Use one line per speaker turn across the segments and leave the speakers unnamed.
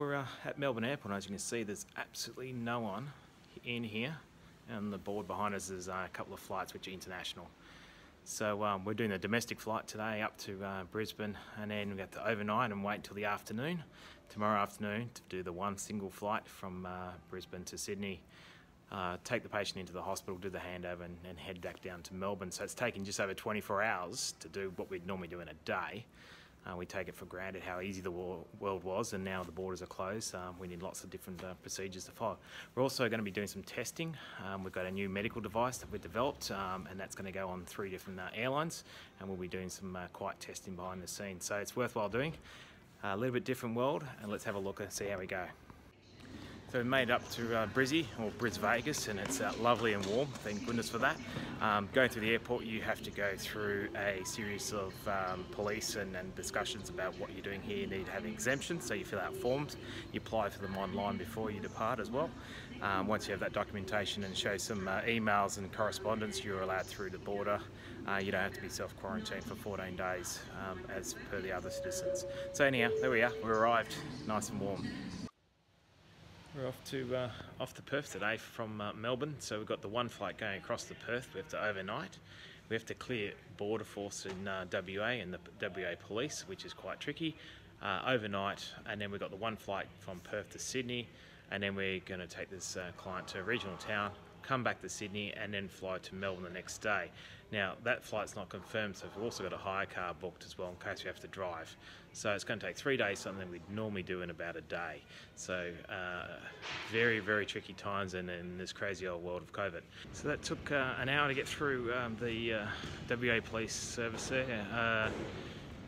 We're at Melbourne Airport. As you can see, there's absolutely no one in here, and the board behind us is a couple of flights which are international. So we're doing a domestic flight today up to Brisbane, and then we have to overnight and wait until the afternoon, tomorrow afternoon, to do the one single flight from Brisbane to Sydney, take the patient into the hospital, do the handover, and head back down to Melbourne. So it's taking just over 24 hours to do what we'd normally do in a day. We take it for granted how easy the world was, and now the borders are closed. We need lots of different procedures to follow. We're also going to be doing some testing. We've got a new medical device that we've developed, and that's going to go on 3 different airlines, and we'll be doing some quiet testing behind the scenes. So it's worthwhile doing. A little bit different world, and let's have a look and see how we go. So we made it up to Brizzy, or Bris Vegas, and it's lovely and warm, thank goodness for that. Going through the airport, you have to go through a series of police and discussions about what you're doing here. You need to have an exemption, so you fill out forms. You apply for them online before you depart as well. Once you have that documentation and show some emails and correspondence, you're allowed through the border. You don't have to be self-quarantined for 14 days as per the other citizens. So anyhow, there we are, we arrived, nice and warm. We're off to Perth today from Melbourne. So we've got the one flight going across to Perth. We have to overnight. We have to clear border force in WA and the WA police, which is quite tricky, overnight. And then we've got the one flight from Perth to Sydney, and then we're going to take this client to a regional town, come back to Sydney, and then fly to Melbourne the next day. Now that flight's not confirmed, so we've also got a hire car booked as well in case we have to drive. So it's going to take 3 days, something we'd normally do in about a day. So very, very tricky times in this crazy old world of COVID. So that took an hour to get through the WA police service there.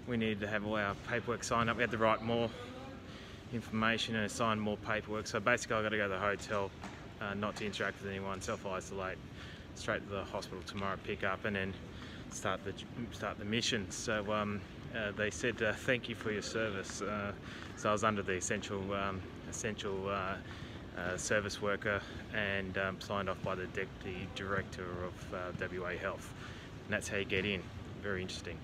We needed to have all our paperwork signed up. We had to write more information and sign more paperwork. So basically I've got to go to the hotel, not to interact with anyone, self-isolate, straight to the hospital tomorrow, pick up, and then start the mission. So they said thank you for your service. So I was under the essential service worker, and signed off by the Deputy Director of WA Health. And that's how you get in. Very interesting.